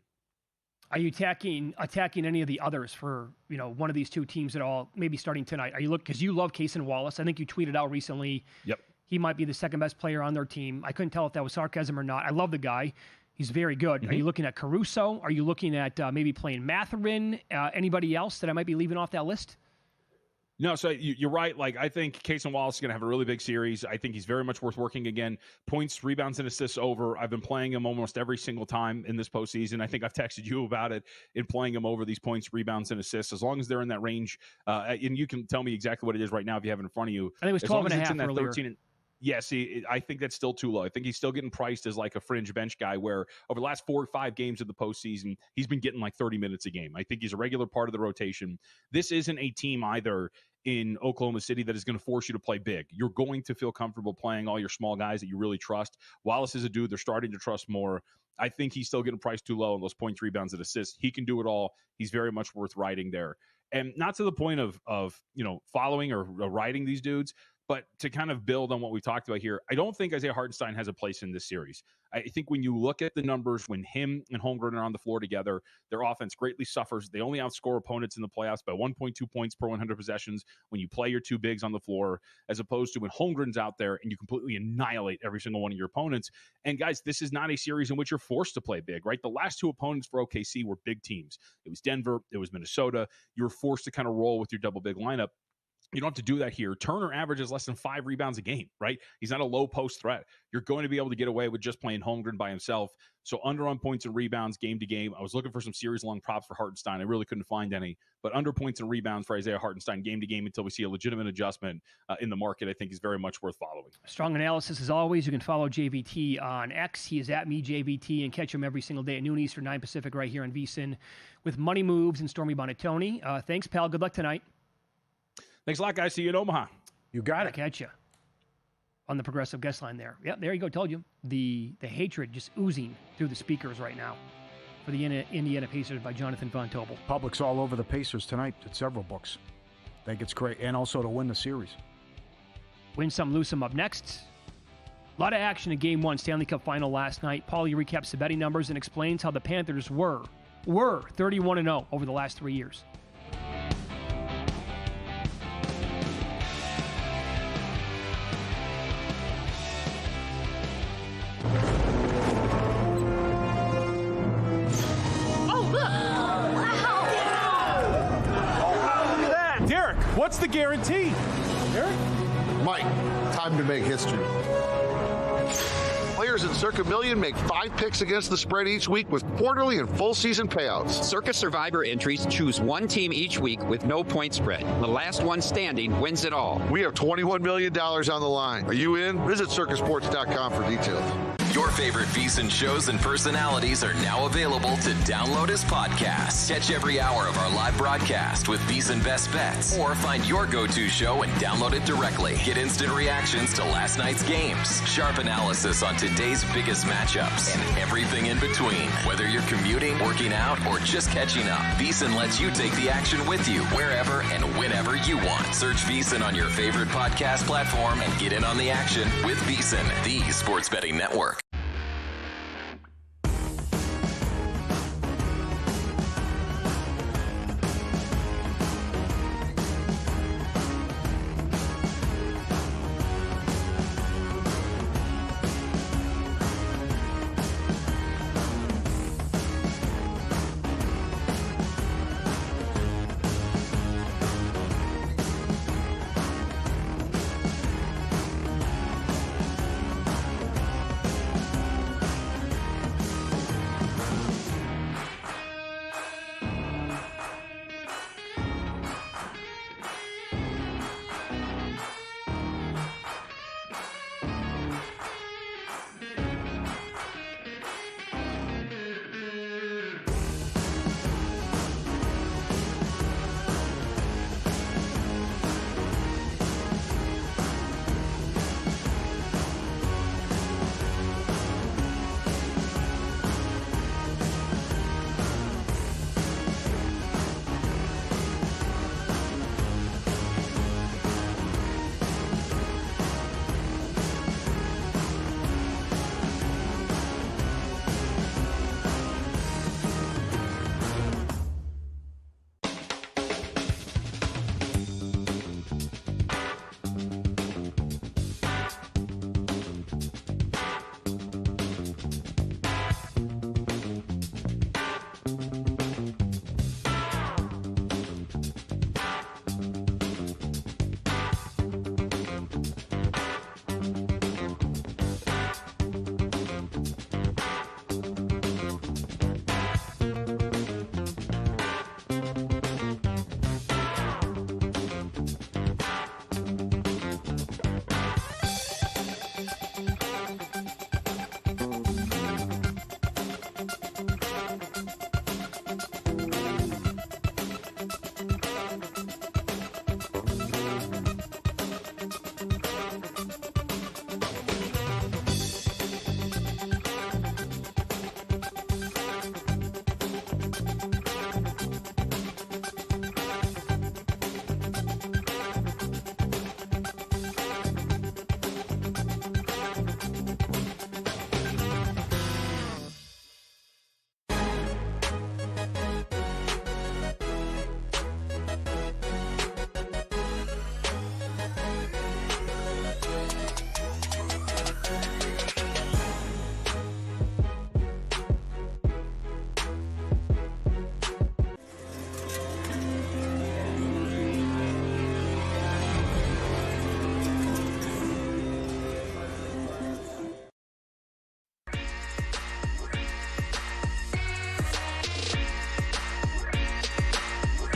Speaker 4: Are you attacking any of the others for, one of these two teams at all, maybe starting tonight? Are you because you love Cason Wallace. I think you tweeted out recently.
Speaker 12: Yep.
Speaker 4: He might be the second best player on their team. I couldn't tell if that was sarcasm or not. I love the guy. He's very good. Mm-hmm. Are you looking at Caruso? Are you looking at maybe playing Mathurin? Anybody else that I might be leaving off that list?
Speaker 12: No, so you're right. Like, I think Cason Wallace is going to have a really big series. I think he's very much worth working again. Points, rebounds, and assists over. I've been playing him almost every single time in this postseason. I think I've texted you about it in playing him over these points, rebounds, and assists. As long as they're in that range, and you can tell me exactly what it is right now if you have it in front of you.
Speaker 4: I think it was 12 and a half earlier.
Speaker 12: 13 Yes, I think that's still too low. I think he's still getting priced as like a fringe bench guy where over the last 4 or 5 games of the postseason, he's been getting like 30 minutes a game. I think he's a regular part of the rotation. This isn't a team either in Oklahoma City that is going to force you to play big. You're going to feel comfortable playing all your small guys that you really trust. Wallace is a dude they're starting to trust more. I think he's still getting priced too low on those points, rebounds, and assists. He can do it all. He's very much worth riding there. And not to the point of following or riding these dudes, but to kind of build on what we talked about here, I don't think Isaiah Hartenstein has a place in this series. I think when you look at the numbers, when him and Holmgren are on the floor together, their offense greatly suffers. They only outscore opponents in the playoffs by 1.2 points per 100 possessions when you play your two bigs on the floor, as opposed to when Holmgren's out there and you completely annihilate every single one of your opponents. And guys, this is not a series in which you're forced to play big, right? The last 2 opponents for OKC were big teams. It was Denver, it was Minnesota. You were forced to kind of roll with your double big lineup. You don't have to do that here. Turner averages less than 5 rebounds a game, right? He's not a low post threat. You're going to be able to get away with just playing Holmgren by himself. So under on points and rebounds game to game. I was looking for some series-long props for Hartenstein. I really couldn't find any. But under points and rebounds for Isaiah Hartenstein game to game until we see a legitimate adjustment in the market, I think is very much worth following.
Speaker 4: Strong analysis as always. You can follow JVT on X. He is at MeJVT, and catch him every single day at noon Eastern, 9 Pacific right here on VSiN with Money Moves and Stormy Bonatoni. Thanks, pal. Good luck tonight.
Speaker 12: Thanks a lot, guys. See you in Omaha.
Speaker 5: You got it.
Speaker 4: Catch you on the Progressive guest line there. Yep, there you go. Told you. The hatred just oozing through the speakers right now for the Indiana Pacers by Jonathan Von Tobel.
Speaker 5: Public's all over the Pacers tonight at several books. I think it's great. And also to win the series.
Speaker 4: Win some, lose some up next. A lot of action in Game 1 Stanley Cup final last night. Paulie recaps the betting numbers and explains how the Panthers were 31-0 over the last 3 years.
Speaker 13: What's the guarantee?
Speaker 6: Mike, time to make history. Players in Circa Million make 5 picks against the spread each week with quarterly and full season payouts.
Speaker 7: Circa Survivor entries choose one team each week with no point spread. The last one standing wins it all.
Speaker 6: We have $21 million on the line. Are you in? Visit circasports.com for details.
Speaker 11: Your favorite VSiN shows and personalities are now available to download as podcasts. Catch every hour of our live broadcast with VSiN Best Bets, or find your go-to show and download it directly. Get instant reactions to last night's games, sharp analysis on today's biggest matchups, and everything in between. Whether you're commuting, working out, or just catching up, VSiN lets you take the action with you wherever and whenever you want. Search VSiN on your favorite podcast platform and get in on the action with VSiN, the sports betting network.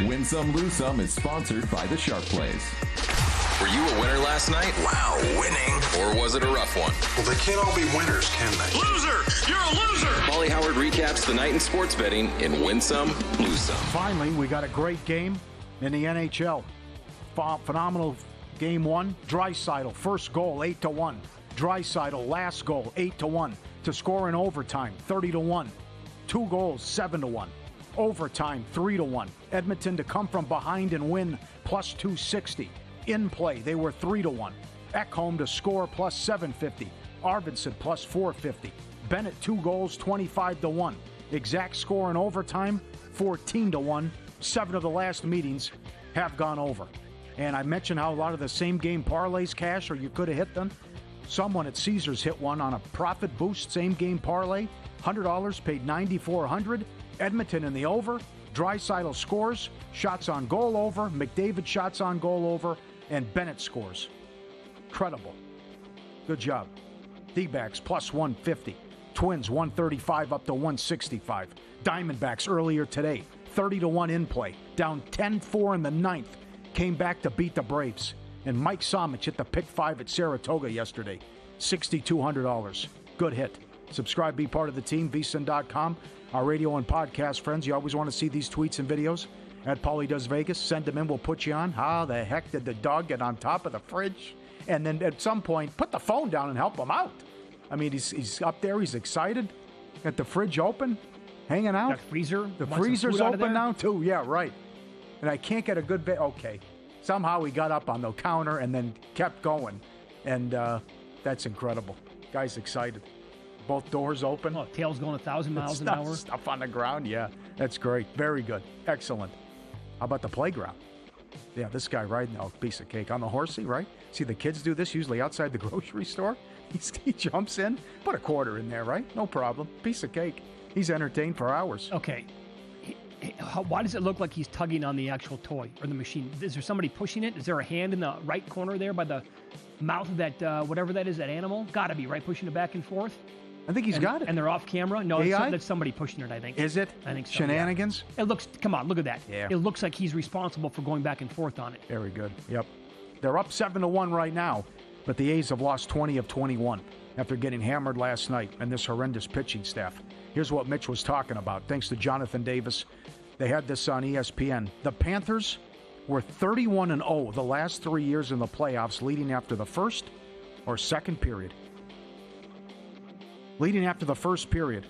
Speaker 14: Win Some, Lose Some is sponsored by the Sharp Plays.
Speaker 11: Were you a winner last night?
Speaker 2: Wow, winning.
Speaker 11: Or was it a rough one?
Speaker 2: Well, they can't all be winners, can they?
Speaker 3: Loser! You're a loser!
Speaker 11: Paulie Howard recaps the night in sports betting in Win Some, Lose Some.
Speaker 5: Finally, we got a great game in the NHL. Phenomenal game one. Draisaitl, first goal, 8-1. Draisaitl, last goal, 8-1. To score in overtime, 30-1. 2 goals, 7-1. Overtime, 3-1. Edmonton to come from behind and win, plus 260. In play, they were 3-1. Ekholm to score, plus 750. Arvidsson, plus 450. Bennett, 2 goals, 25-1. Exact score in overtime, 14-1. 7 of the last meetings have gone over. And I mentioned how a lot of the same game parlays cash, or you could have hit them. Someone at Caesars hit one on a profit boost, same game parlay. $100 paid $9,400. Edmonton in the over. Draisaitl scores. Shots on goal over. McDavid shots on goal over. And Bennett scores. Incredible. Good job. D-backs plus 150. Twins 135 up to 165. Diamondbacks earlier today 30-1 in play. Down 10-4 in the ninth. Came back to beat the Braves. And Mike Somich hit the pick 5 at Saratoga yesterday. $6,200. Good hit. Subscribe, be part of the team, VSiN.com. Our radio and podcast friends, you always want to see these tweets and videos at Paulie Does Vegas. Send them in, we'll put you on. How the heck did the dog get on top of the fridge? And then at some point, put the phone down and help him out. I mean, he's up there, he's excited. Got the fridge open, hanging out.
Speaker 4: Got freezer.
Speaker 5: The freezer's open now, too. Yeah, right. And I can't get a good okay. Somehow he got up on the counter and then kept going. And that's incredible. Guy's excited. Both doors open.
Speaker 4: Oh, tail's going 1,000 miles an hour.
Speaker 5: Stuff on the ground, yeah. That's great. Very good. Excellent. How about the playground? Yeah, this guy riding a piece of cake on the horsey, right? See, the kids do this usually outside the grocery store. He jumps in, put a quarter in there, right? No problem. Piece of cake. He's entertained for hours.
Speaker 4: Okay. Why does it look like he's tugging on the actual toy or the machine? Is there somebody pushing it? Is there a hand in the right corner there by the mouth of that, whatever that is, that animal? Gotta be, right? Pushing it back and forth?
Speaker 5: I think he's got it.
Speaker 4: And they're off camera? No,
Speaker 5: AI?
Speaker 4: that's somebody pushing it, I think.
Speaker 5: Is it?
Speaker 4: I think so.
Speaker 5: Shenanigans?
Speaker 4: Yeah. It looks, come on, look at that.
Speaker 5: Yeah.
Speaker 4: It looks like he's responsible for going back and forth on it.
Speaker 5: Very good. Yep. They're up 7-1 right now, but the A's have lost 20 of 21 after getting hammered last night and this horrendous pitching staff. Here's what Mitch was talking about. Thanks to Jonathan Davis. They had this on ESPN. The Panthers were 31-0 the last 3 years in the playoffs, leading after the first or second period. Leading after the first period,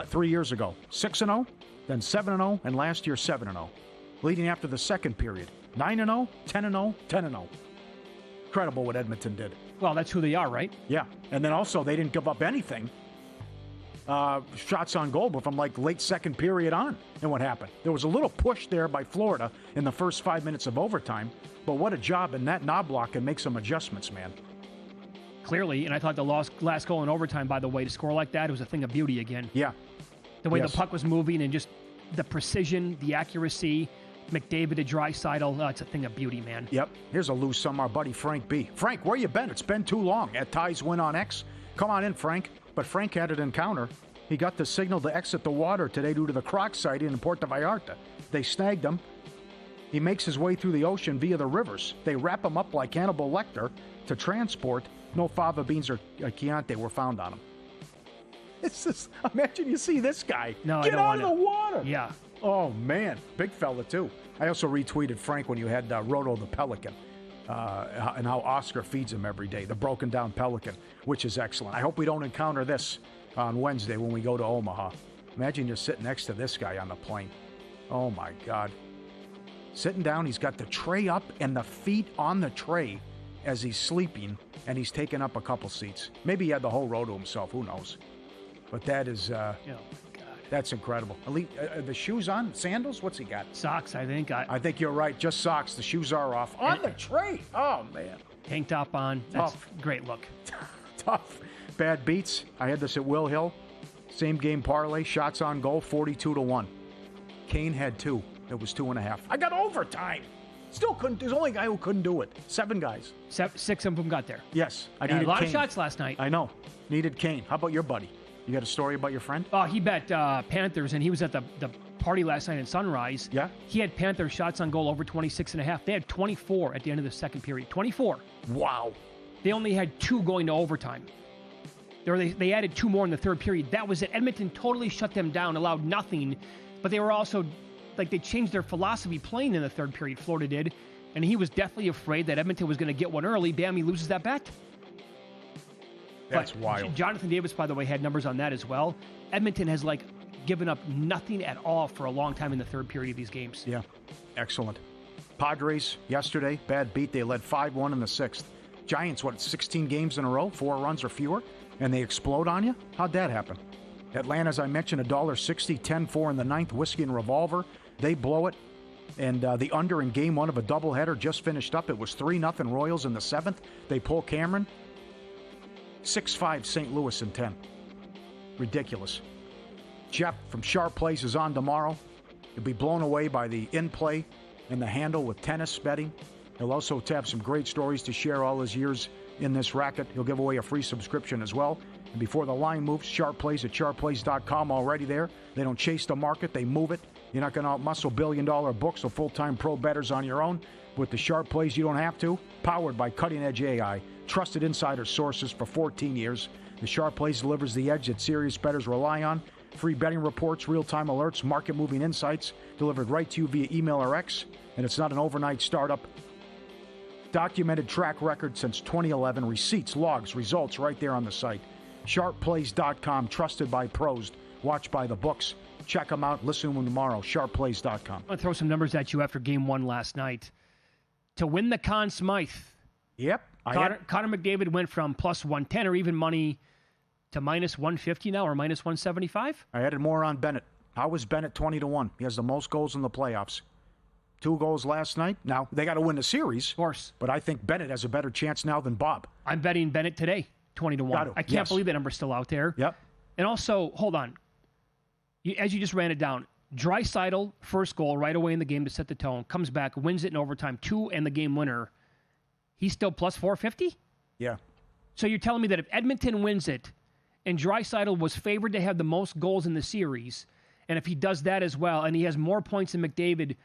Speaker 5: 3 years ago, 6-0, then 7-0, and last year 7-0. Leading after the second period, 9-0, 10-0, 10-0. Incredible what Edmonton did.
Speaker 4: Well, that's who they are, right?
Speaker 5: Yeah, and then also they didn't give up anything. Shots on goal, but from like late second period on. And what happened? There was a little push there by Florida in the first 5 minutes of overtime, but what a job, and that Knobloch can make some adjustments, man.
Speaker 4: Clearly, and I thought the last goal in overtime, by the way, to score like that, it was a thing of beauty again.
Speaker 5: Yeah.
Speaker 4: The way the puck was moving and just the precision, the accuracy, McDavid to Draisaitl, it's a thing of beauty, man.
Speaker 5: Yep. Here's a loose from our buddy Frank B. Frank, where you been? It's been too long. At Ties Win on X. Come on in, Frank. But Frank had an encounter. He got the signal to exit the water today due to the Croc sighting in Puerto Vallarta. They snagged him. He makes his way through the ocean via the rivers. They wrap him up like Hannibal Lecter to transport. No fava beans or Chianti were found on him. It's just, imagine you see this guy.
Speaker 4: No,
Speaker 5: Get
Speaker 4: I don't
Speaker 5: out of the water.
Speaker 4: Yeah.
Speaker 5: Oh, man. Big fella, too. I also retweeted Frank when you had Roto the Pelican and how Oscar feeds him every day, the broken down Pelican, which is excellent. I hope we don't encounter this on Wednesday when we go to Omaha. Imagine you're sitting next to this guy on the plane. Oh, my God. Sitting down, he's got the tray up and the feet on the tray as he's sleeping, and he's taken up a couple seats. Maybe he had the whole row to himself. Who knows? But that is, that's incredible. The shoes on? Sandals? What's he got?
Speaker 4: Socks, I think.
Speaker 5: I think you're right. Just socks. The shoes are off. On the tray. Oh, man.
Speaker 4: Tank top on. That's great look.
Speaker 5: Tough. Bad beats. I had this at Will Hill. Same game parlay. Shots on goal, 42-1. Kane had 2. It was 2.5. I got overtime. Still couldn't. There's only a guy who couldn't do it. 7 guys.
Speaker 4: 6 of them got there.
Speaker 5: Yes. I
Speaker 4: needed
Speaker 5: needed
Speaker 4: a lot
Speaker 5: Kane.
Speaker 4: of shots last night.
Speaker 5: I know. Needed Kane. How about your buddy? You got a story about your friend?
Speaker 4: He bet Panthers, and he was at the party last night in Sunrise.
Speaker 5: Yeah.
Speaker 4: He had Panthers shots on goal over 26.5. They had 24 at the end of the second period. 24.
Speaker 5: Wow.
Speaker 4: They only had 2 going to overtime. They added 2 more in the third period. That was it. Edmonton totally shut them down, allowed nothing. But they were also, they changed their philosophy playing in the third period, Florida did. And he was definitely afraid that Edmonton was going to get one early. Bam, he loses that bet.
Speaker 5: That's wild.
Speaker 4: Jonathan Davis, by the way, had numbers on that as well. Edmonton has, given up nothing at all for a long time in the third period of these games.
Speaker 5: Yeah, excellent. Padres, yesterday, bad beat. They led 5-1 in the 6th. Giants, 16 games in a row, 4 runs or fewer, and they explode on you? How'd that happen? Atlanta, as I mentioned, $1.60, 10-4 in the 9th, Whiskey and Revolver. They blow it. And the under in game 1 of a doubleheader just finished up. It was 3-0 Royals in the 7th. They pull Cameron. 6-5 St. Louis in 10. Ridiculous. Jeff from Sharp Place is on tomorrow. He'll be blown away by the in-play and the handle with tennis betting. He'll also have some great stories to share all his years in this racket. He'll give away a free subscription as well. And before the line moves, Sharp Plays at sharpplays.com already there. They don't chase the market, they move it. You're not going to outmuscle billion-dollar books or full-time pro bettors on your own. With the Sharp Plays, you don't have to. Powered by cutting-edge AI. Trusted insider sources for 14 years. The Sharp Plays delivers the edge that serious bettors rely on. Free betting reports, real-time alerts, market-moving insights delivered right to you via email or X. And it's not an overnight startup. Documented track record since 2011. Receipts, logs, results right there on the site. SharpPlays.com, trusted by pros, watched by the books. Check them out. Listen to them tomorrow. SharpPlays.com.
Speaker 4: I'm going to throw some numbers at you after game 1 last night. To win the Conn Smythe.
Speaker 5: Yep.
Speaker 4: Connor McDavid went from plus 110 or even money to minus 150 now or minus 175.
Speaker 5: I added more on Bennett. How was Bennett 20-1? He has the most goals in the playoffs. 2 goals last night. Now, they got to win the series.
Speaker 4: Of course.
Speaker 5: But I think Bennett has a better chance now than Bob.
Speaker 4: I'm betting Bennett today, 20-1. I can't believe that number's still out there.
Speaker 5: Yep.
Speaker 4: And also, hold on. As you just ran it down, Draisaitl, first goal right away in the game to set the tone, comes back, wins it in overtime, 2 and the game winner. He's still plus 450?
Speaker 5: Yeah.
Speaker 4: So you're telling me that if Edmonton wins it and Draisaitl was favored to have the most goals in the series, and if he does that as well, and he has more points than McDavid,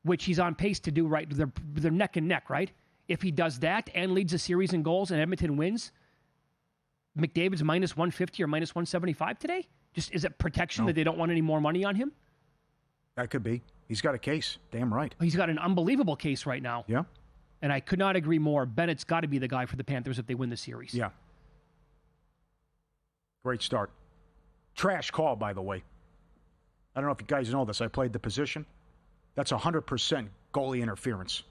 Speaker 4: which he's on pace to do, right? They're neck and neck, right? If he does that and leads the series in goals and Edmonton wins, McDavid's minus 150 or minus 175 today? Just is it protection that they don't want any more money on him?
Speaker 5: That could be. He's got a case. Damn right.
Speaker 4: He's got an unbelievable case right now.
Speaker 5: Yeah.
Speaker 4: And I could not agree more. Bennett's got to be the guy for the Panthers if they win the series.
Speaker 5: Yeah. Great start. Trash call, by the way. I don't know if you guys know this. I played the position. That's 100% goalie interference.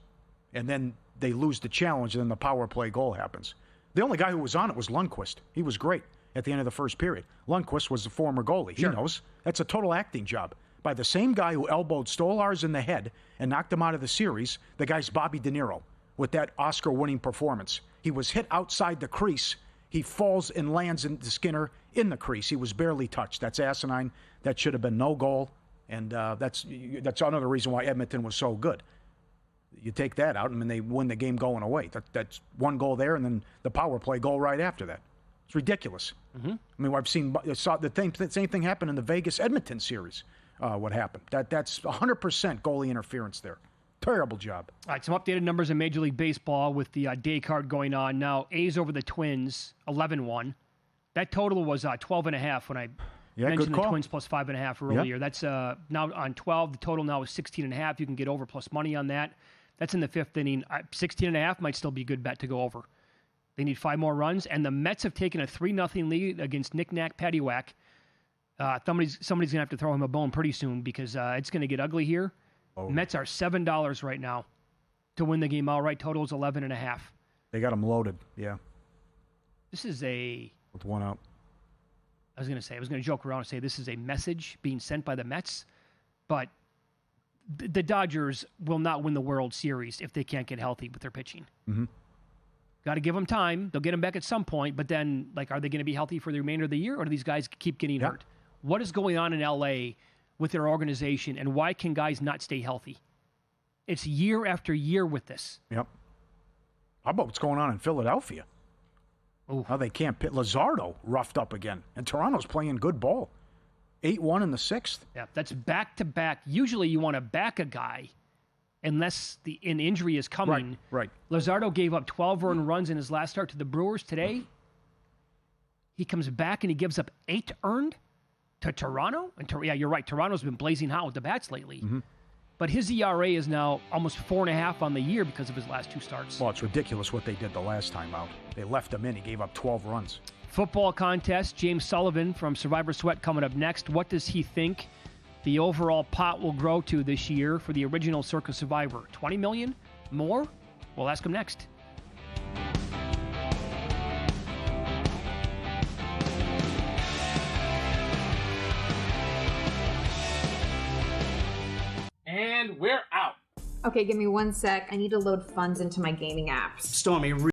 Speaker 5: And then they lose the challenge, and then the power play goal happens. The only guy who was on it was Lundqvist. He was great at the end of the first period. Lundqvist was the former goalie.
Speaker 4: Sure.
Speaker 5: He knows. That's a total acting job. By the same guy who elbowed Stolars in the head and knocked him out of the series, the guy's Bobby De Niro with that Oscar-winning performance. He was hit outside the crease. He falls and lands into Skinner in the crease. He was barely touched. That's asinine. That should have been no goal. And that's another reason why Edmonton was so good. You take that out, and then they win the game going away. That's one goal there, and then the power play goal right after that. It's ridiculous. Mm-hmm. I mean, saw the same thing happen in the Vegas-Edmonton series. What happened? That's 100% goalie interference there. Terrible job.
Speaker 4: All right, some updated numbers in Major League Baseball with the day card going on now. A's over the Twins, 11-1. That total was 12.5 when I mentioned the Twins plus 5.5 earlier. That's now on 12. The total now is 16.5. You can get over plus money on that. That's in the 5th inning. 16.5 might still be a good bet to go over. They need 5 more runs, and the Mets have taken a 3-0 lead against Knick-Knack Paddywhack. Somebody's going to have to throw him a bone pretty soon because it's going to get ugly here. Oh. Mets are $7 right now to win the game outright. Total is 11.5.
Speaker 5: They got them loaded, yeah.
Speaker 4: This is
Speaker 5: with one out.
Speaker 4: I was going to joke around and say this is a message being sent by the Mets, but the Dodgers will not win the World Series if they can't get healthy with their pitching.
Speaker 5: Mm-hmm.
Speaker 4: Got to give them time. They'll get them back at some point, but then, are they going to be healthy for the remainder of the year, or do these guys keep getting hurt? What is going on in L.A. with their organization, and why can guys not stay healthy? It's year after year with this.
Speaker 5: Yep. How about what's going on in Philadelphia? Now they can't pit. Luzardo roughed up again. And Toronto's playing good ball. 8-1 in the 6th.
Speaker 4: Yeah, that's back-to-back. Usually you want to back a guy unless an injury is coming.
Speaker 5: Right.
Speaker 4: Luzardo gave up 12 earned runs in his last start to the Brewers today. He comes back and he gives up 8 earned to Toronto. And yeah, you're right. Toronto's been blazing hot with the bats lately.
Speaker 5: Mm-hmm.
Speaker 4: But his ERA is now almost 4.5 on the year because of his last 2 starts.
Speaker 5: Well, it's ridiculous what they did the last time out. They left him in. He gave up 12 runs.
Speaker 4: Football contest. James Sullivan from Survivor Sweat coming up next. What does he think the overall pot will grow to this year for the original Circa Survivor? 20 million? More? We'll ask him next.
Speaker 15: And we're out.
Speaker 16: Okay, give me 1 sec. I need to load funds into my gaming apps.
Speaker 15: Stormy,